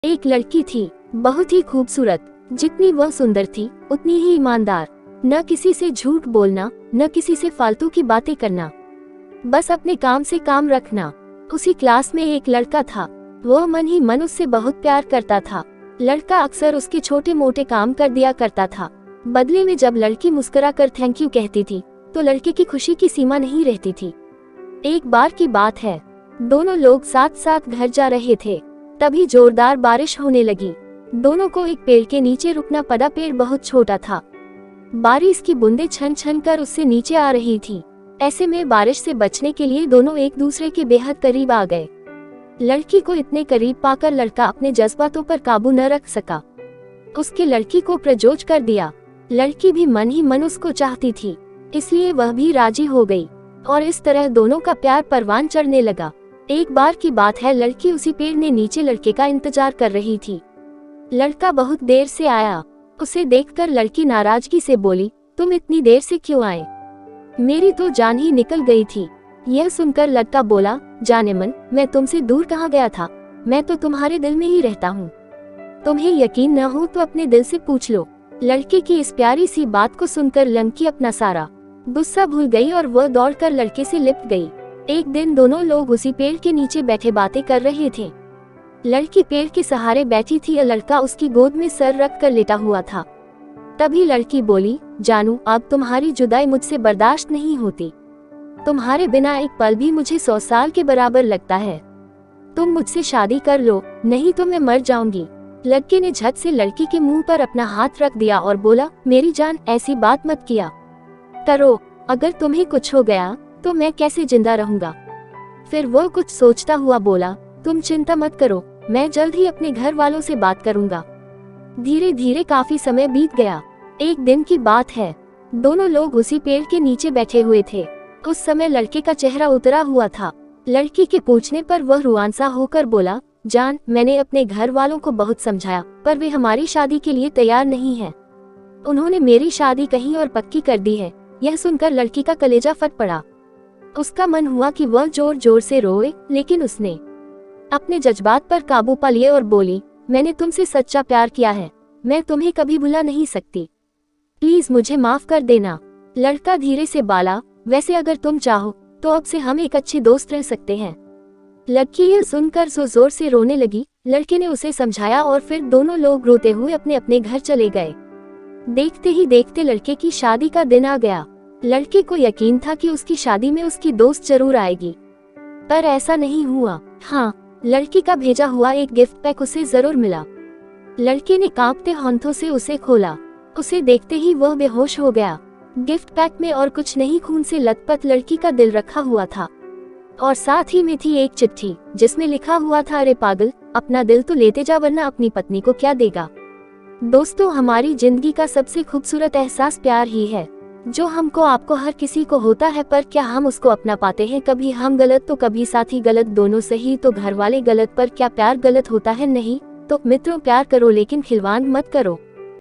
एक लड़की थी, बहुत ही खूबसूरत। जितनी वह सुंदर थी उतनी ही ईमानदार। न किसी से झूठ बोलना, न किसी से फालतू की बातें करना, बस अपने काम से काम रखना। उसी क्लास में एक लड़का था। वह मन ही मन उससे बहुत प्यार करता था। लड़का अक्सर उसके छोटे मोटे काम कर दिया करता था। बदले में जब लड़की मुस्कुरा कर थैंक यू कहती थी तो लड़के की खुशी की सीमा नहीं रहती थी। एक बार की बात है, दोनों लोग साथ साथ घर जा रहे थे। तभी जोरदार बारिश होने लगी। दोनों को एक पेड़ के नीचे रुकना पड़ा। पेड़ बहुत छोटा था। बारिश की बूंदें छन छन कर उससे नीचे आ रही थी। ऐसे में बारिश से बचने के लिए दोनों एक दूसरे के बेहद करीब आ गए। लड़की को इतने करीब पाकर लड़का अपने जज्बातों पर काबू न रख सका। उसके लड़की को प्रपोज कर दिया। लड़की भी मन ही मन उसको चाहती थी, इसलिए वह भी राजी हो गई और इस तरह दोनों का प्यार परवान चढ़ने लगा। एक बार की बात है, लड़की उसी पेड़ ने नीचे लड़के का इंतजार कर रही थी। लड़का बहुत देर से आया। उसे देखकर लड़की नाराजगी से बोली, तुम इतनी देर से क्यों आए? मेरी तो जान ही निकल गई थी। यह सुनकर लड़का बोला, जाने मन, मैं तुमसे दूर कहाँ गया था, मैं तो तुम्हारे दिल में ही रहता हूँ। तुम्हें यकीन न हो तो अपने दिल से पूछ लो। लड़के की इस प्यारी सी बात को सुनकर लड़की अपना सारा गुस्सा भूल गई और वह दौड़कर लड़के से लिपट गई। एक दिन दोनों लोग उसी पेड़ के नीचे बैठे बातें कर रहे थे। लड़की पेड़ के सहारे बैठी थी और लड़का उसकी गोद में सर रख कर लेटा हुआ था। तभी लड़की बोली, जानू, अब तुम्हारी जुदाई मुझसे बर्दाश्त नहीं होती। तुम्हारे बिना एक पल भी मुझे 100 साल के बराबर लगता है। तुम मुझसे शादी कर लो, नहीं तो मैं मर जाऊंगी। लड़के ने झट से लड़की के मुंह पर अपना हाथ रख दिया और बोला, मेरी जान, ऐसी बात मत किया करो। अगर तुम्हें कुछ हो गया तो मैं कैसे जिंदा रहूंगा? फिर वो कुछ सोचता हुआ बोला, तुम चिंता मत करो, मैं जल्द ही अपने घर वालों से बात करूंगा। धीरे धीरे काफी समय बीत गया। एक दिन की बात है, दोनों लोग उसी पेड़ के नीचे बैठे हुए थे। उस समय लड़के का चेहरा उतरा हुआ था। लड़की के पूछने पर वह रुआन सा होकर बोला, जान, मैंने अपने घर वालों को बहुत समझाया पर वे हमारी शादी के लिए तैयार नहीं है। उन्होंने मेरी शादी कहीं और पक्की कर दी है। यह सुनकर लड़की का कलेजा फट पड़ा। उसका मन हुआ कि वह जोर जोर से रोए, लेकिन उसने अपने जज्बात पर काबू पा लिए और बोली, मैंने तुमसे सच्चा प्यार किया है, मैं तुम्हें कभी भुला नहीं सकती, प्लीज मुझे माफ कर देना। लड़का धीरे से बोला, वैसे अगर तुम चाहो तो अब से हम एक अच्छे दोस्त रह सकते हैं। लड़की यह सुनकर जोर से रोने लगी। लड़के ने उसे समझाया और फिर दोनों लोग रोते हुए अपने अपने घर चले गए। देखते ही देखते लड़के की शादी का दिन आ गया। लड़के को यकीन था कि उसकी शादी में उसकी दोस्त जरूर आएगी, पर ऐसा नहीं हुआ। हाँ, लड़की का भेजा हुआ एक गिफ्ट पैक उसे जरूर मिला। लड़के ने कांपते हाथों से उसे खोला। उसे देखते ही वह बेहोश हो गया। गिफ्ट पैक में और कुछ नहीं, खून से लथपथ लड़की का दिल रखा हुआ था और साथ ही में थी एक चिट्ठी जिसमें लिखा हुआ था, अरे पागल, अपना दिल तो लेते जा वरना अपनी पत्नी को क्या देगा। दोस्तों, हमारी जिंदगी का सबसे खूबसूरत एहसास प्यार ही है, जो हमको आपको हर किसी को होता है, पर क्या हम उसको अपना पाते हैं? कभी हम गलत तो कभी साथी गलत, दोनों सही तो घर वाले गलत, पर क्या प्यार गलत होता है? नहीं। तो मित्रों, प्यार करो लेकिन खिलवाड़ मत करो।